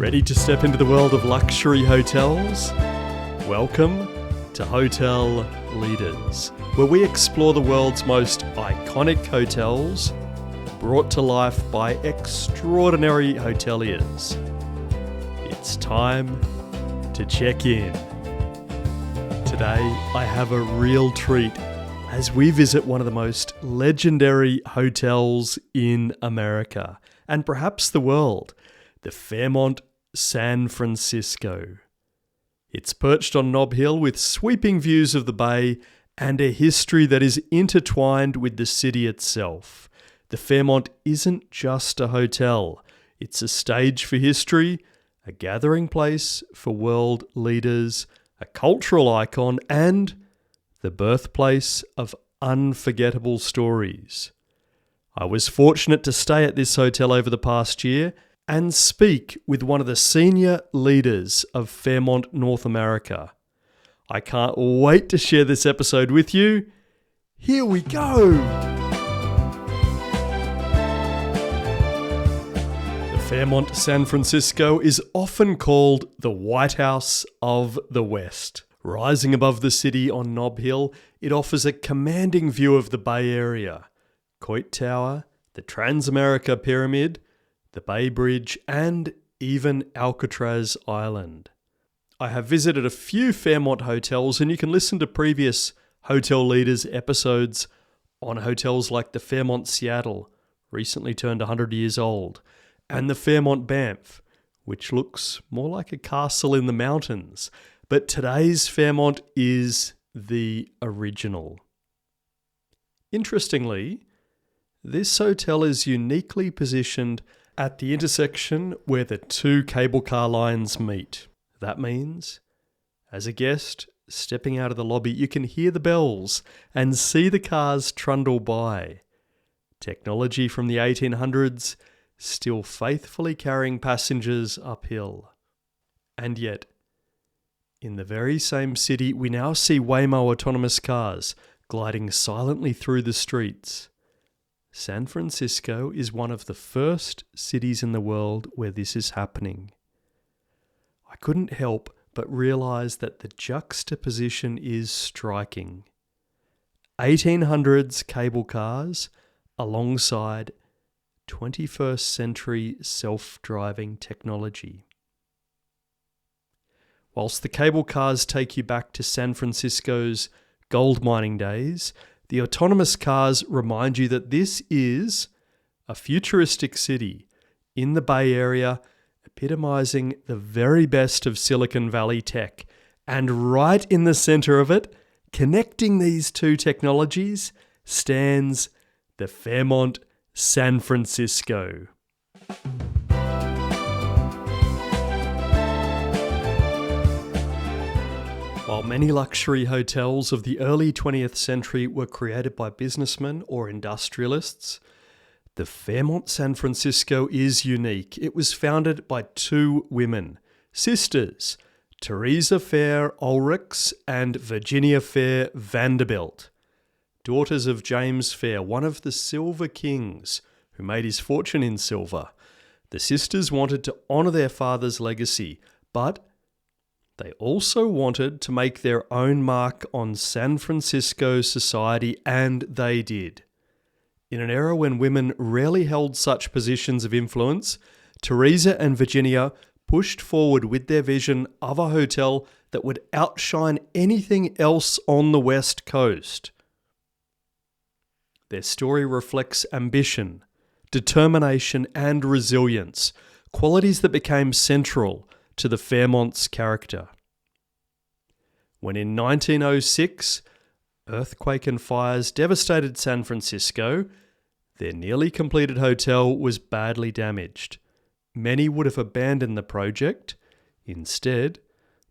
Ready to step into the world of luxury hotels? Welcome to Hotel Leaders, where we explore the world's most iconic hotels, brought to life by extraordinary hoteliers. It's time to check in. Today, I have a real treat as we visit one of the most legendary hotels in America, and perhaps the world, the Fairmont San Francisco. It's perched on Nob Hill with sweeping views of the bay and a history that is intertwined with the city itself. The Fairmont isn't just a hotel. It's a stage for history, a gathering place for world leaders, a cultural icon, and the birthplace of unforgettable stories. I was fortunate to stay at this hotel over the past year and speak with one of the senior leaders of Fairmont North America. I can't wait to share this episode with you. Here we go! The Fairmont San Francisco is often called the White House of the West. Rising above the city on Nob Hill, it offers a commanding view of the Bay Area, Coit Tower, the Transamerica Pyramid, the Bay Bridge, and even Alcatraz Island. I have visited a few Fairmont hotels, and you can listen to previous Hotel Leaders episodes on hotels like the Fairmont Seattle, recently turned 100 years old, and the Fairmont Banff, which looks more like a castle in the mountains. But today's Fairmont is the original. Interestingly, this hotel is uniquely positioned at the intersection where the two cable car lines meet. That means, as a guest stepping out of the lobby, you can hear the bells and see the cars trundle by. Technology from the 1800s still faithfully carrying passengers uphill. And yet, in the very same city, we now see Waymo autonomous cars gliding silently through the streets. San Francisco is one of the first cities in the world where this is happening. I couldn't help but realize that the juxtaposition is striking. 1800s cable cars alongside 21st century self-driving technology. Whilst the cable cars take you back to San Francisco's gold mining days, the autonomous cars remind you that this is a futuristic city in the Bay Area, epitomizing the very best of Silicon Valley tech. And right in the center of it, connecting these two technologies, stands the Fairmont San Francisco. While many luxury hotels of the early 20th century were created by businessmen or industrialists, the Fairmont San Francisco is unique. It was founded by two women, sisters, Teresa Fair Ulrichs and Virginia Fair Vanderbilt, daughters of James Fair, one of the Silver Kings who made his fortune in silver. The sisters wanted to honor their father's legacy, but they also wanted to make their own mark on San Francisco society, and they did. In an era when women rarely held such positions of influence, Teresa and Virginia pushed forward with their vision of a hotel that would outshine anything else on the West Coast. Their story reflects ambition, determination, and resilience, qualities that became central to the Fairmont's character. When in 1906, earthquake and fires devastated San Francisco, their nearly completed hotel was badly damaged. Many would have abandoned the project. Instead,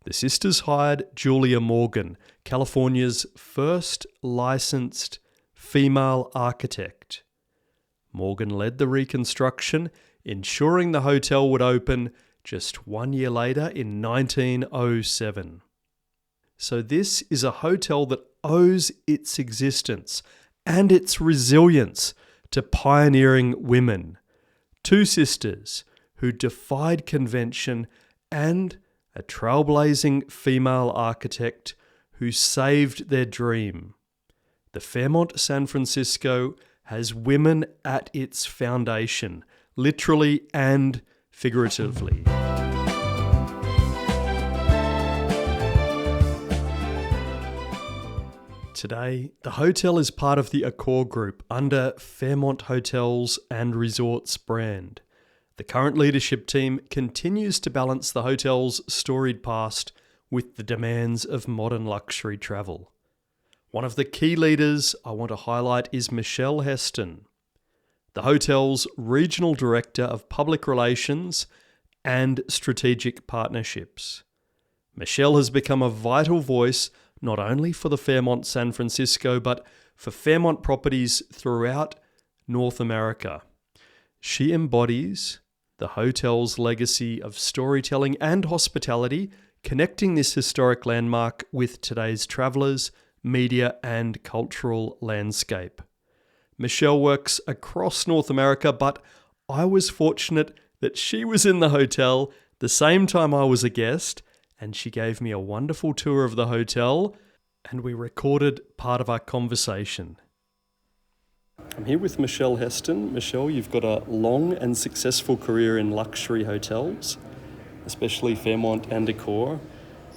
the sisters hired Julia Morgan, California's first licensed female architect. Morgan led the reconstruction, ensuring the hotel would open just 1 year later in 1907. So this is a hotel that owes its existence and its resilience to pioneering women, two sisters who defied convention, and a trailblazing female architect who saved their dream. The Fairmont San Francisco has women at its foundation, literally and figuratively. Today, the hotel is part of the Accor Group under Fairmont Hotels and Resorts brand. The current leadership team continues to balance the hotel's storied past with the demands of modern luxury travel. One of the key leaders I want to highlight is Michelle Heston, the hotel's Regional Director of Public Relations and Strategic Partnerships. Michelle has become a vital voice not only for the Fairmont San Francisco, but for Fairmont properties throughout North America. She embodies the hotel's legacy of storytelling and hospitality, connecting this historic landmark with today's travellers, media, and cultural landscape. Michelle works across North America, but I was fortunate that she was in the hotel the same time I was a guest, and she gave me a wonderful tour of the hotel, and we recorded part of our conversation. I'm here with Michelle Heston. Michelle, you've got a long and successful career in luxury hotels, especially Fairmont and Accor.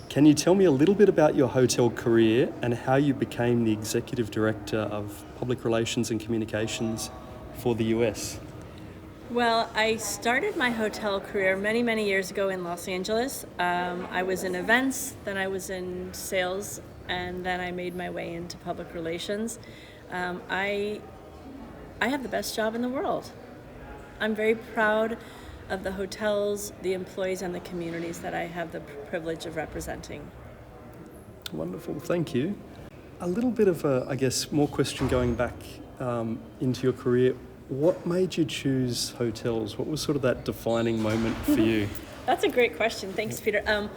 Can you tell me a little bit about your hotel career and how you became the Executive Director of Public Relations and Communications for the US? Well, I started my hotel career many, many years ago in Los Angeles. I was in events, then I was in sales, and then I made my way into public relations. I have the best job in the world. I'm very proud of the hotels, the employees, and the communities that I have the privilege of representing. Wonderful, thank you. A little bit of more question going back into your career. What made you choose hotels? What was sort of that defining moment for you? That's a great question. Thanks, Peter.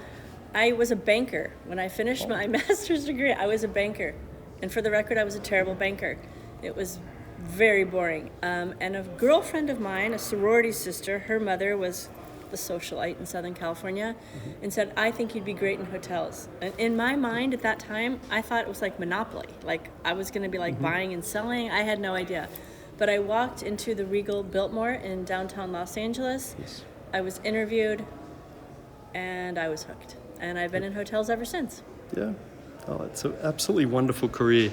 I was a banker. When I finished my master's degree, I was a banker. And for the record, I was a terrible banker. It was very boring. And a girlfriend of mine, a sorority sister, her mother was the socialite in Southern California, and said, I think you'd be great in hotels. And in my mind at that time, I thought it was like Monopoly. Like I was going to be like buying and selling. I had no idea. But I walked into the Regal Biltmore in downtown Los Angeles. Yes. I was interviewed, and I was hooked. And I've been in hotels ever since. Yeah. Oh, it's an absolutely wonderful career.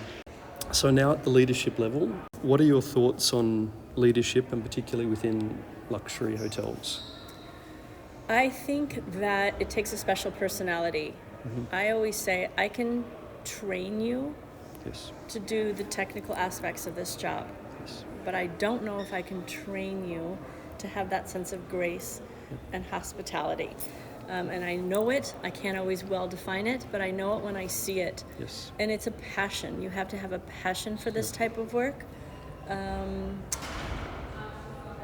So now at the leadership level, what are your thoughts on leadership and particularly within luxury hotels? I think that it takes a special personality. I always say I can train you to do the technical aspects of this job. But I don't know if I can train you to have that sense of grace and hospitality. And I know it. I can't always well define it, but I know it when I see it. Yes. And it's a passion. You have to have a passion for this type of work. And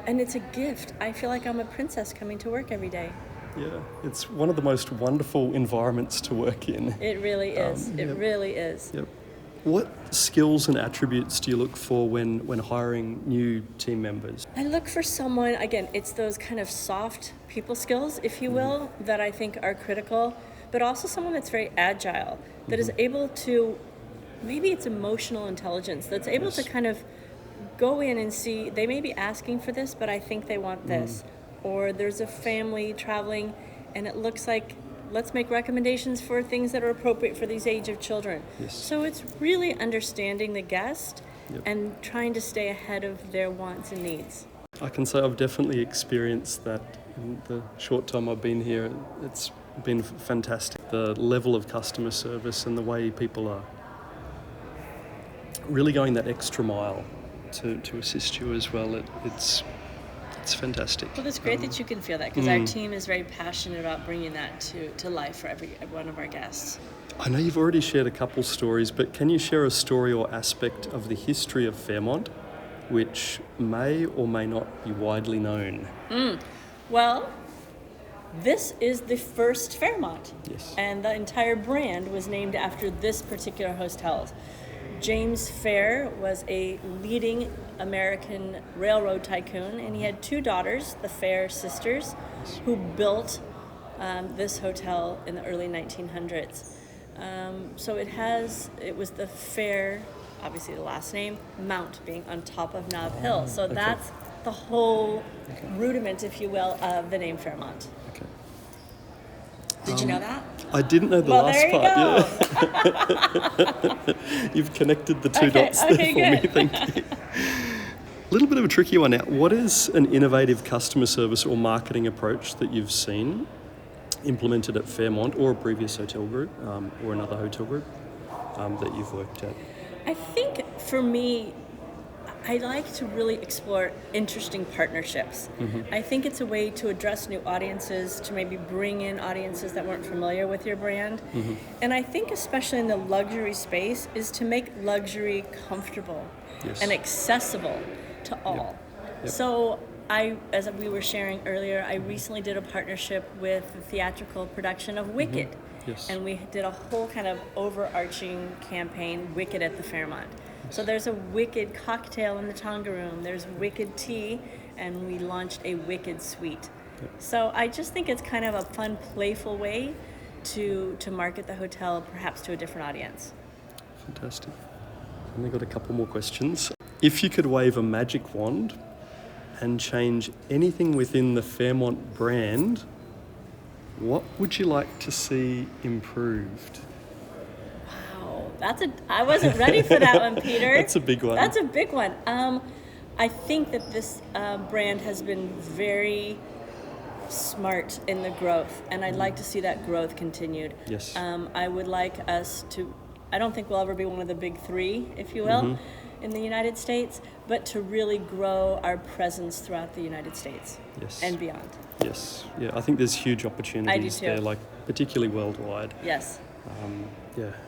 it's a gift. I feel like I'm a princess coming to work every day. Yeah, it's one of the most wonderful environments to work in. It really is. It really is. Yep. What skills and attributes do you look for when hiring new team members? I look for someone, again, it's those kind of soft people skills, if you will, that I think are critical, but also someone that's very agile, that is able to, maybe it's emotional intelligence, that's able to kind of go in and see, they may be asking for this, but I think they want this. Or there's a family traveling and it looks like, let's make recommendations for things that are appropriate for these age of children. Yes. So it's really understanding the guest and trying to stay ahead of their wants and needs. I can say I've definitely experienced that in the short time I've been here. It's been fantastic. The level of customer service and the way people are really going that extra mile to assist you as well. It's fantastic. Well, it's great that you can feel that because our team is very passionate about bringing that to life for every one of our guests. I know you've already shared a couple stories, but can you share a story or aspect of the history of Fairmont which may or may not be widely known? Well, this is the first Fairmont. Yes. And the entire brand was named after this particular hotel. James Fair was a leading American railroad tycoon, and he had 2 daughters, the Fair sisters, who built this hotel in the early 1900s. So it was the Fair, obviously the last name, Mount being on top of Nob Hill. So that's the whole rudiment, if you will, of the name Fairmont. Okay. Did you know that? I didn't know the last part. Yeah. You've connected the 2 dots there for me. Thank you. A little bit of a tricky one now. What is an innovative customer service or marketing approach that you've seen implemented at Fairmont or a previous hotel group or another hotel group that you've worked at? I think for me, I like to really explore interesting partnerships. I think it's a way to address new audiences, to maybe bring in audiences that weren't familiar with your brand. And I think especially in the luxury space is to make luxury comfortable and accessible to all. Yep. So as we were sharing earlier, I recently did a partnership with the theatrical production of Wicked. And we did a whole kind of overarching campaign, Wicked at the Fairmont. So there's a Wicked cocktail in the Tonga room, there's Wicked tea, and we launched a Wicked suite. So I just think it's kind of a fun, playful way to market the hotel perhaps to a different audience. Fantastic. I've only got a couple more questions. If you could wave a magic wand and change anything within the Fairmont brand, what would you like to see improved? I wasn't ready for that one, Peter. That's a big one. That's a big one. I think that this brand has been very smart in the growth, and I'd like to see that growth continued. Yes. I would like us to, I don't think we'll ever be one of the big 3, if you will, in the United States, but to really grow our presence throughout the United States and beyond. Yes. Yeah, I think there's huge opportunities there, like particularly worldwide. Yes.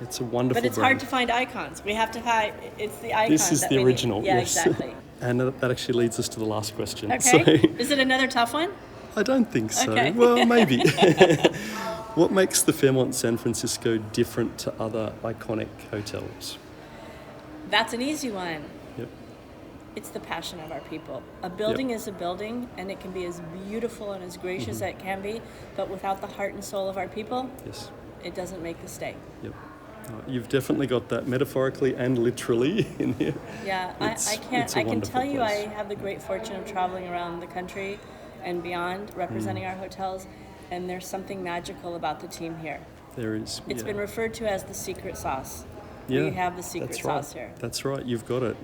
It's a wonderful But it's brand. hard to find icons. We have to find, it's the icons. This is that the we original. Need. Yeah, yes. exactly. And that actually leads us to the last question. Okay. So, is it another tough one? I don't think so. Okay. Well, maybe. What makes the Fairmont San Francisco different to other iconic hotels? That's an easy one. Yep. It's the passion of our people. A building is a building, and it can be as beautiful and as gracious as it can be, but without the heart and soul of our people, it doesn't make the stay. Yep. You've definitely got that metaphorically and literally in here. Yeah, I can tell you I have the great fortune of traveling around the country and beyond, representing our hotels, and there's something magical about the team here. There is. It's been referred to as the secret sauce. Yeah, we have the secret sauce here. That's right, you've got it.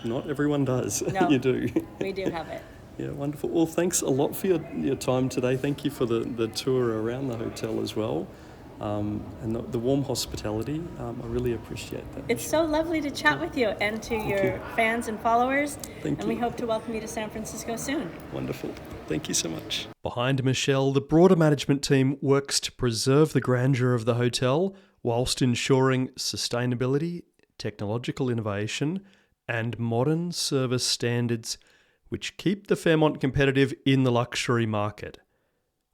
Not everyone does. No, you do. We do have it. Yeah, wonderful. Well, thanks a lot for your time today. Thank you for the tour around the hotel as well. And the warm hospitality. I really appreciate that. It's so lovely to chat with you and to your fans and followers. Thank you. We hope to welcome you to San Francisco soon. Wonderful. Thank you so much. Behind Michelle, the broader management team works to preserve the grandeur of the hotel whilst ensuring sustainability, technological innovation, and modern service standards which keep the Fairmont competitive in the luxury market.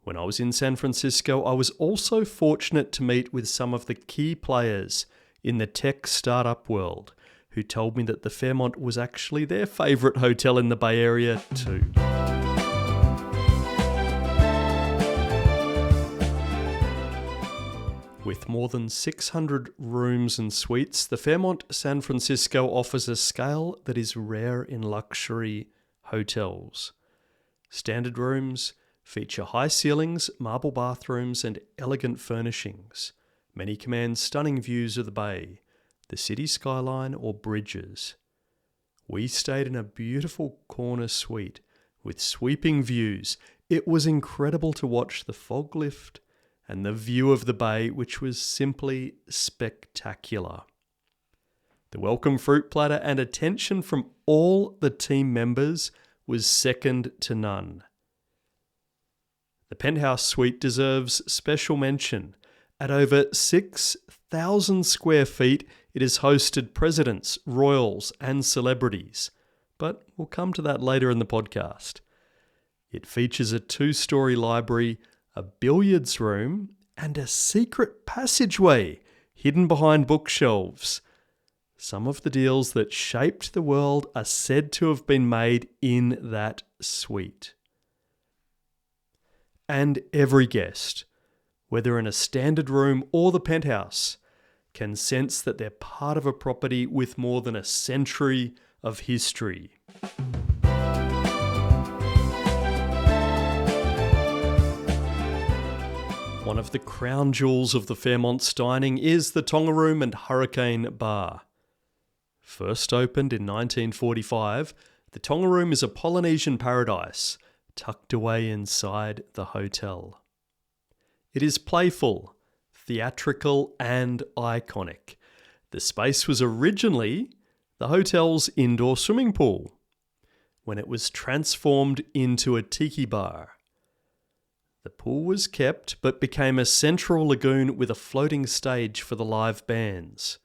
When I was in San Francisco, I was also fortunate to meet with some of the key players in the tech startup world who told me that the Fairmont was actually their favourite hotel in the Bay Area too. With more than 600 rooms and suites, the Fairmont San Francisco offers a scale that is rare in luxury hotels. Standard rooms feature high ceilings, marble bathrooms, and elegant furnishings. Many command stunning views of the bay, the city skyline, or bridges. We stayed in a beautiful corner suite with sweeping views. It was incredible to watch the fog lift and the view of the bay, which was simply spectacular. The welcome fruit platter and attention from all the team members was second to none. The penthouse suite deserves special mention. At over 6,000 square feet, it has hosted presidents, royals, and celebrities. But we'll come to that later in the podcast. It features a 2-story library, a billiards room, and a secret passageway hidden behind bookshelves. Some of the deals that shaped the world are said to have been made in that suite. And every guest, whether in a standard room or the penthouse, can sense that they're part of a property with more than a century of history. One of the crown jewels of the Fairmont's dining is the Tonga Room and Hurricane Bar. First opened in 1945, the Tonga Room is a Polynesian paradise tucked away inside the hotel. It is playful, theatrical and iconic. The space was originally the hotel's indoor swimming pool when it was transformed into a tiki bar. The pool was kept but became a central lagoon with a floating stage for the live bands.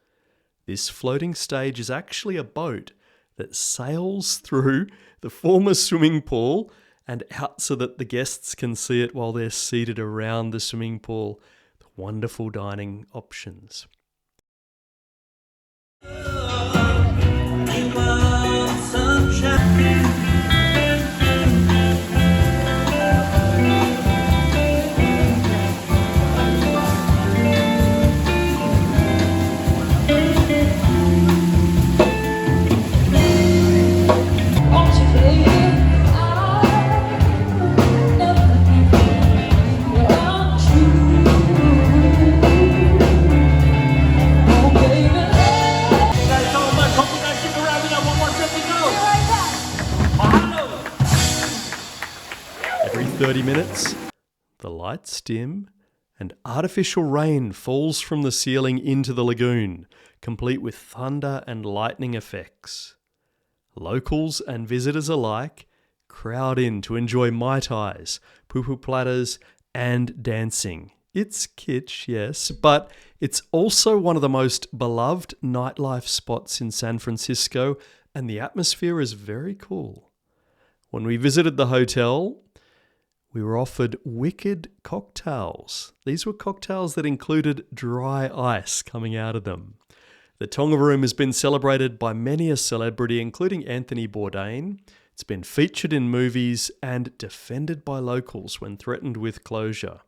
This floating stage is actually a boat that sails through the former swimming pool and out so that the guests can see it while they're seated around the swimming pool. The wonderful dining options. Every 30 minutes, the lights dim and artificial rain falls from the ceiling into the lagoon, complete with thunder and lightning effects. Locals and visitors alike crowd in to enjoy Mai Tais, pupu platters and dancing. It's kitsch, yes, but it's also one of the most beloved nightlife spots in San Francisco, and the atmosphere is very cool. When we visited the hotel, we were offered wicked cocktails. These were cocktails that included dry ice coming out of them. The Tonga Room has been celebrated by many a celebrity, including Anthony Bourdain. It's been featured in movies and defended by locals when threatened with closure.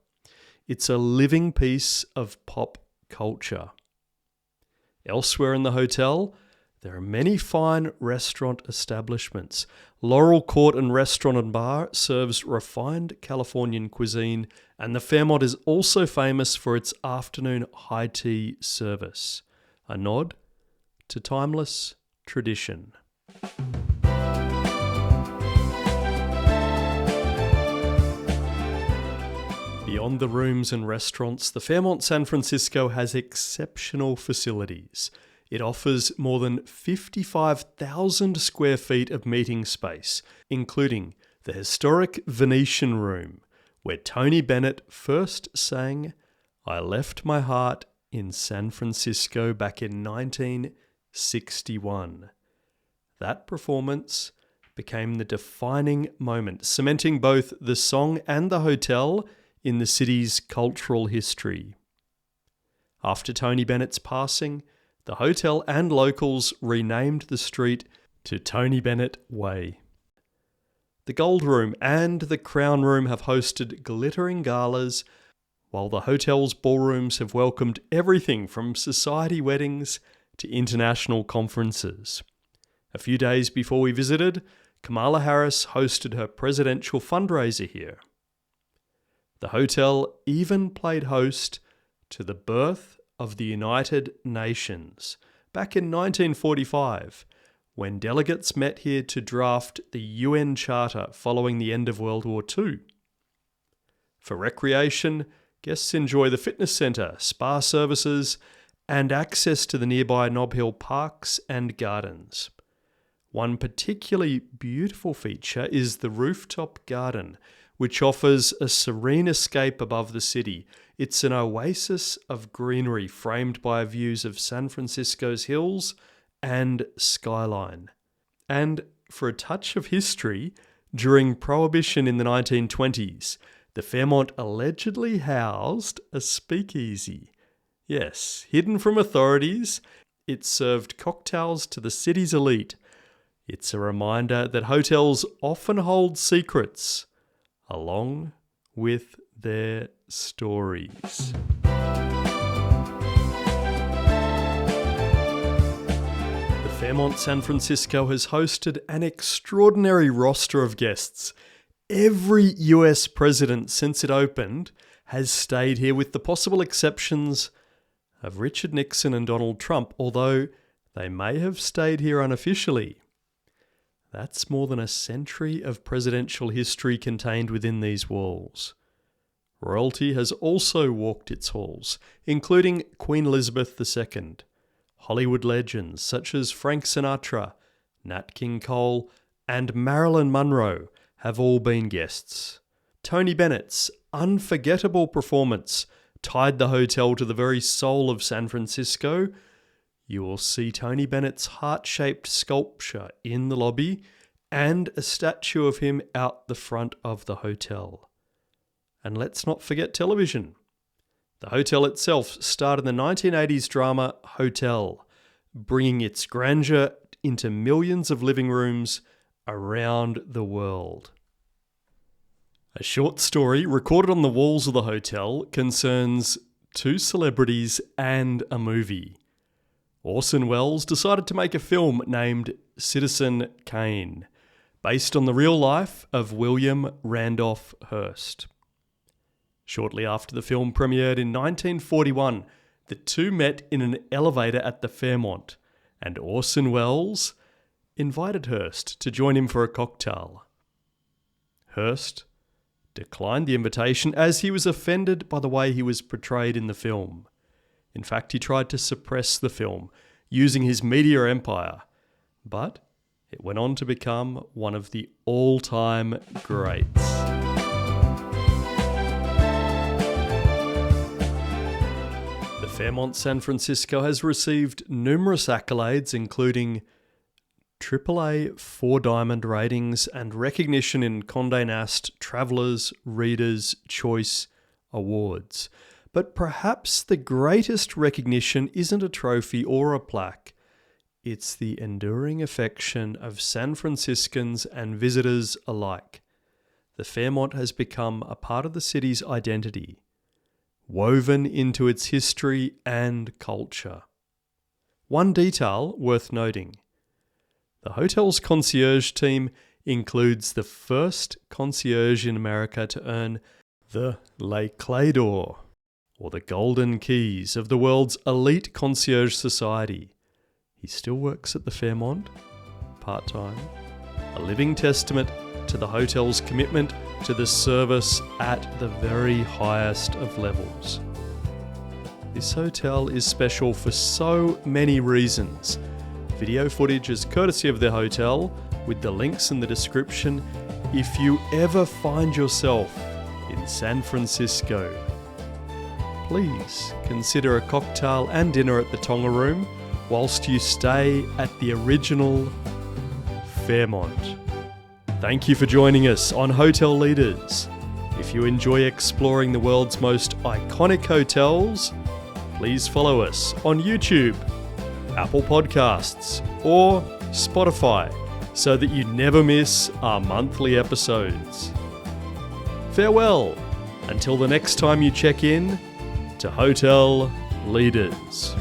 It's a living piece of pop culture. Elsewhere in the hotel, there are many fine restaurant establishments. Laurel Court and Restaurant and Bar serves refined Californian cuisine, and the Fairmont is also famous for its afternoon high tea service, a nod to timeless tradition. Beyond the rooms and restaurants, the Fairmont San Francisco has exceptional facilities. It offers more than 55,000 square feet of meeting space, including the historic Venetian Room, where Tony Bennett first sang "I Left My Heart in San Francisco" back in 1961. That performance became the defining moment, cementing both the song and the hotel in the city's cultural history. After Tony Bennett's passing, the hotel and locals renamed the street to Tony Bennett Way. The Gold Room and the Crown Room have hosted glittering galas, while the hotel's ballrooms have welcomed everything from society weddings to international conferences. A few days before we visited, Kamala Harris hosted her presidential fundraiser here. The hotel even played host to the birth of the United Nations back in 1945, when delegates met here to draft the UN Charter following the end of World War II. For recreation, guests enjoy the fitness centre, spa services, and access to the nearby Nob Hill parks and gardens. One particularly beautiful feature is the rooftop garden, which offers a serene escape above the city. It's an oasis of greenery framed by views of San Francisco's hills and skyline. And for a touch of history, during Prohibition in the 1920s, the Fairmont allegedly housed a speakeasy. Yes, hidden from authorities, it served cocktails to the city's elite. It's a reminder that hotels often hold secrets, along with their stories. The Fairmont San Francisco has hosted an extraordinary roster of guests. Every US president since it opened has stayed here, with the possible exceptions of Richard Nixon and Donald Trump, although they may have stayed here unofficially. That's more than a century of presidential history contained within these walls. Royalty has also walked its halls, including Queen Elizabeth II. Hollywood legends such as Frank Sinatra, Nat King Cole, and Marilyn Monroe have all been guests. Tony Bennett's unforgettable performance tied the hotel to the very soul of San Francisco. You will see Tony Bennett's heart-shaped sculpture in the lobby and a statue of him out the front of the hotel. And let's not forget television. The hotel itself starred in the 1980s drama Hotel, bringing its grandeur into millions of living rooms around the world. A short story recorded on the walls of the hotel concerns two celebrities and a movie. Orson Welles decided to make a film named Citizen Kane, based on the real life of William Randolph Hearst. Shortly after the film premiered in 1941, the two met in an elevator at the Fairmont, and Orson Welles invited Hearst to join him for a cocktail. Hearst declined the invitation as he was offended by the way he was portrayed in the film. In fact, he tried to suppress the film using his media empire, but it went on to become one of the all-time greats. The Fairmont San Francisco has received numerous accolades, including AAA 4-diamond ratings and recognition in Condé Nast Travelers' Readers' Choice Awards. But perhaps the greatest recognition isn't a trophy or a plaque. It's the enduring affection of San Franciscans and visitors alike. The Fairmont has become a part of the city's identity, woven into its history and culture. One detail worth noting: the hotel's concierge team includes the first concierge in America to earn the Le Clé d'Or, or the Golden Keys of the world's elite concierge society. He still works at the Fairmont, part-time, a living testament to the hotel's commitment to the service at the very highest of levels. This hotel is special for so many reasons. Video footage is courtesy of the hotel, with the links in the description. If you ever find yourself in San Francisco, please consider a cocktail and dinner at the Tonga Room whilst you stay at the original Fairmont. Thank you for joining us on Hotel Leaders. If you enjoy exploring the world's most iconic hotels, please follow us on YouTube, Apple Podcasts, or Spotify so that you never miss our monthly episodes. Farewell until the next time you check in to Hotel Leaders.